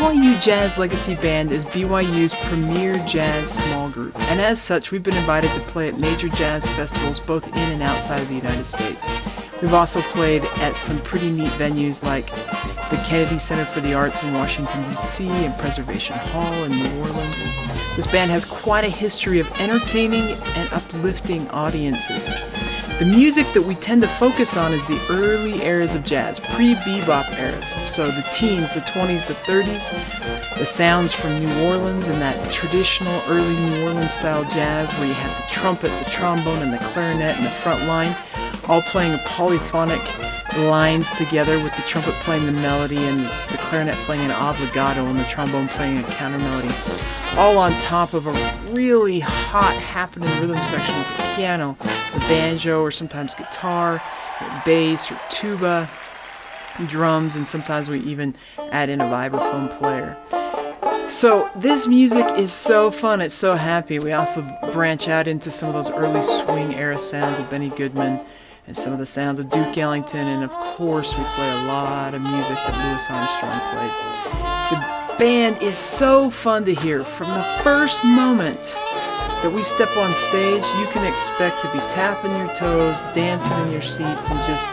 BYU Jazz Legacy Band is BYU's premier jazz small group, and as such, we've been invited to play at major jazz festivals both in and outside of the United States. We've also played at some pretty neat venues like the Kennedy Center for the Arts in Washington, D.C. and Preservation Hall in New Orleans. This band has quite a history of entertaining and uplifting audiences. The music that we tend to focus on is the early eras of jazz, pre-bebop eras. So the teens, the 20s, the 30s, the sounds from New Orleans and that traditional early New Orleans style jazz where you have the trumpet, the trombone, and the clarinet in the front line, all playing polyphonic lines together with the trumpet playing the melody and the clarinet playing an obligato and the trombone playing a counter melody, all on top of a really hot happening rhythm section with the piano, the banjo, or sometimes guitar, bass, or tuba, drums, and sometimes we even add in a vibraphone player. So this music is so fun, it's so happy. We also branch out into some of those early swing era sounds of Benny Goodman and some of the sounds of Duke Ellington, and of course we play a lot of music that Louis Armstrong played. The band is so fun to hear. From the first moment that we step on stage, you can expect to be tapping your toes, dancing in your seats, and just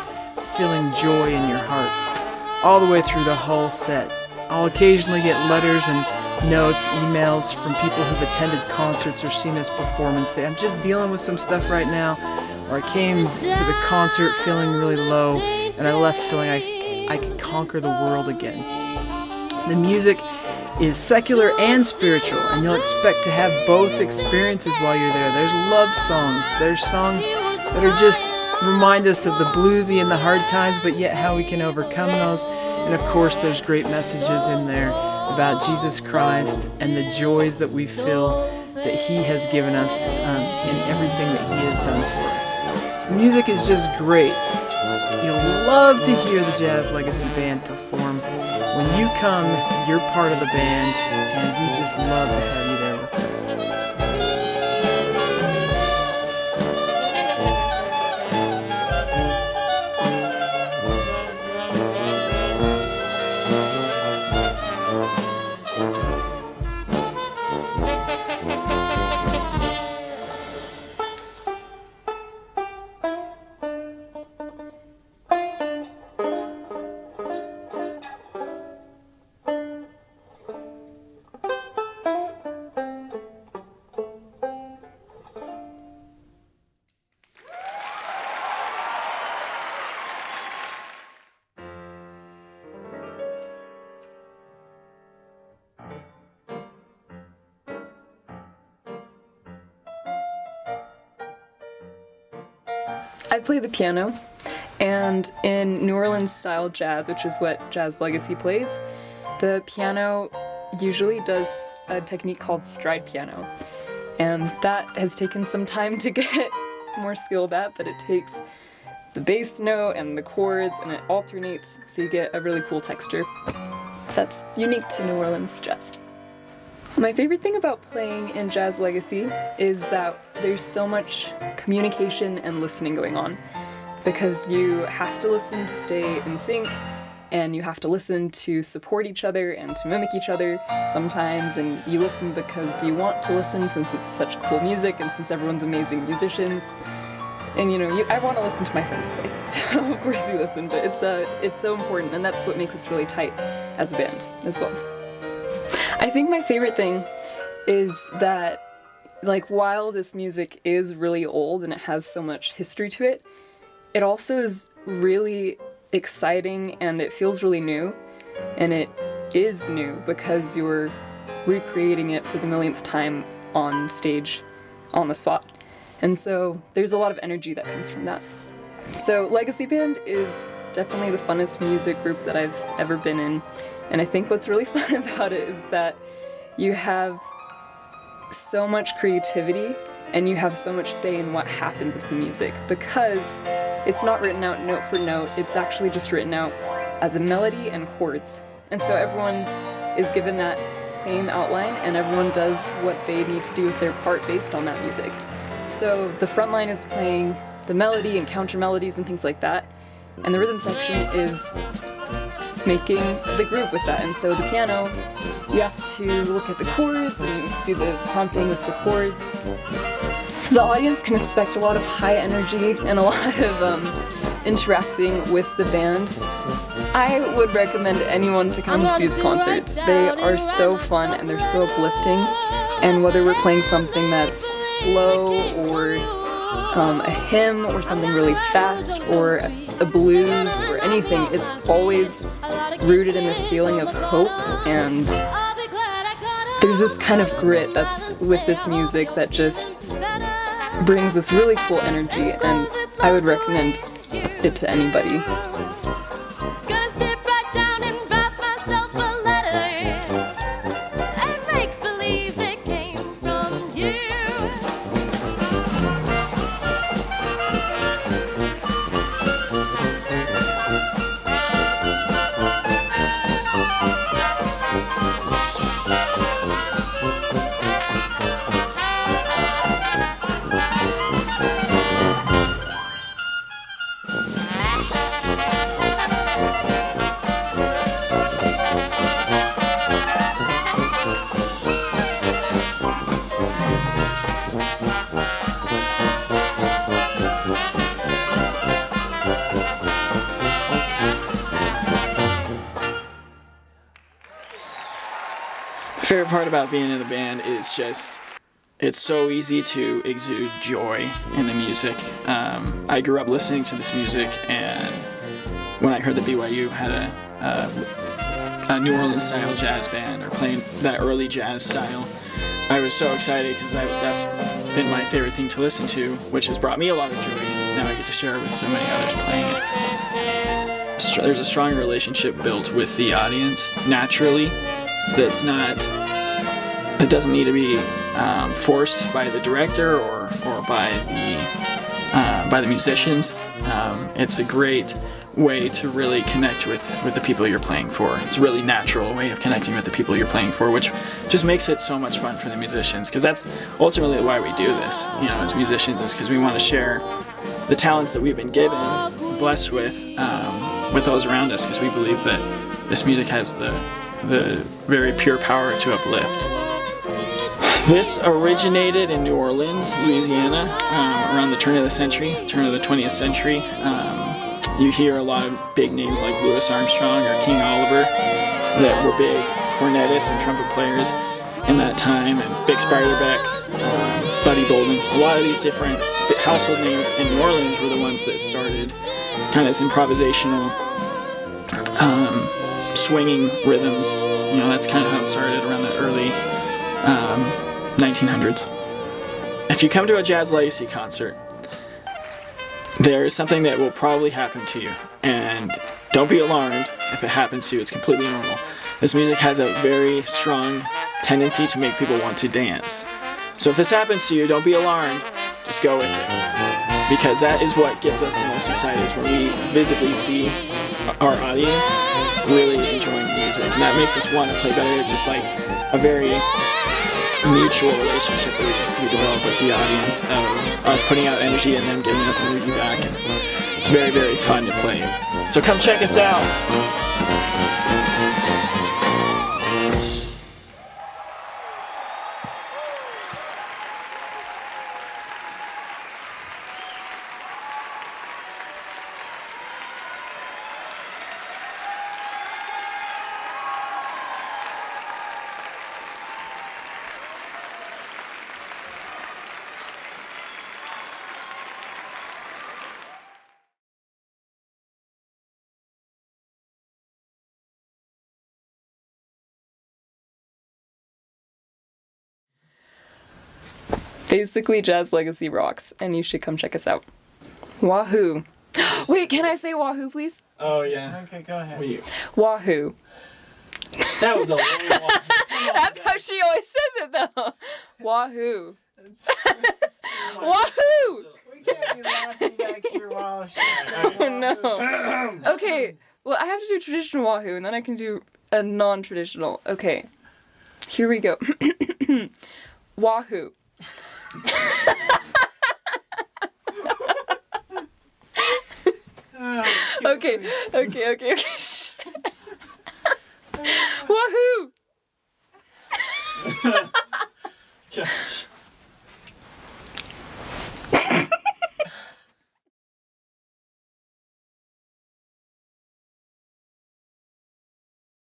feeling joy in your hearts all the way through the whole set. I'll occasionally get letters and notes, emails from people who've attended concerts or seen us perform and say, I'm just dealing with some stuff right now, or I came to the concert feeling really low and I left feeling I could conquer the world again. The music is secular and spiritual, and you'll expect to have both experiences while you're there. There's love songs, there's songs that are just remind us of the bluesy and the hard times, but yet how we can overcome those. And of course there's great messages in there about Jesus Christ and the joys that we feel that He has given us in everything that He has done for us. So the music is just great. You'll love to hear the Jazz Legacy Band perform. When you come, you're part of the band, and we just love to have you there with us. I play the piano, and in New Orleans style jazz, which is what Jazz Legacy plays, the piano usually does a technique called stride piano, and that has taken some time to get more skilled at, but it takes the bass note and the chords and it alternates, so you get a really cool texture that's unique to New Orleans jazz. My favorite thing about playing in Jazz Legacy is that there's so much communication and listening going on, because you have to listen to stay in sync, and you have to listen to support each other and to mimic each other sometimes, and you listen because you want to listen since it's such cool music and since everyone's amazing musicians. And I want to listen to my friends play, so of course you listen, but it's so important, and that's what makes us really tight as a band as well. I think my favorite thing is that, while this music is really old and it has so much history to it, it also is really exciting and it feels really new. And it is new because you're recreating it for the millionth time on stage, on the spot. And so there's a lot of energy that comes from that. So Legacy Band is definitely the funnest music group that I've ever been in. And I think what's really fun about it is that you have so much creativity and you have so much say in what happens with the music, because it's not written out note for note, it's actually just written out as a melody and chords. And so everyone is given that same outline and everyone does what they need to do with their part based on that music. So the front line is playing the melody and counter melodies and things like that, and the rhythm section is making the groove with that. And so the piano, you have to look at the chords and do the pumping with the chords. The audience can expect a lot of high energy and a lot of interacting with the band. I would recommend anyone to come to these concerts. They are so fun and they're so uplifting. And whether we're playing something that's slow or a hymn or something really fast or a blues or anything, it's always rooted in this feeling of hope, and there's this kind of grit that's with this music that just brings this really cool energy, and I would recommend it to anybody. My favorite part about being in the band is just, it's so easy to exude joy in the music. I grew up listening to this music, and when I heard that BYU had a New Orleans style jazz band, or playing that early jazz style, I was so excited because that's been my favorite thing to listen to, which has brought me a lot of joy. Now I get to share it with so many others playing it. There's a strong relationship built with the audience naturally that doesn't need to be forced by the director or by the musicians. It's a great way to really connect with the people you're playing for. It's a really natural way of connecting with the people you're playing for, which just makes it so much fun for the musicians, because that's ultimately why we do this, as musicians, is because we want to share the talents that we've been given, blessed with those around us, because we believe that this music has the very pure power to uplift. This originated in New Orleans, Louisiana, around the turn of the 20th century. You hear a lot of big names like Louis Armstrong or King Oliver that were big cornetists and trumpet players in that time, and Bix Beiderbecke, Buddy Bolden. A lot of these different household names in New Orleans were the ones that started kind of this improvisational, swinging rhythms. That's kind of how it started around the early 1900s. If you come to a Jazz Legacy concert, there is something that will probably happen to you, and don't be alarmed if it happens to you. It's completely normal. This music has a very strong tendency to make people want to dance. So if this happens to you, don't be alarmed, just go with it. Because that is what gets us the most excited, is when we visibly see our audience really enjoying the music. And that makes us want to play better. It's just like a very mutual relationship that we develop with the audience, of us putting out energy and them giving us energy back. And it's very, very fun to play. So come check us out. Basically, Jazz Legacy rocks, and you should come check us out. Wahoo! Wait, can I say Wahoo, please? Oh, yeah. Okay, go ahead. Wahoo. That was a long one. That's how she always says it, though. Wahoo. Wahoo! We can't be laughing back here while she's saying Oh, no. Okay, well, I have to do traditional Wahoo, and then I can do a non-traditional. Okay, here we go. Wahoo. Okay. Shh. Woohoo! Catch.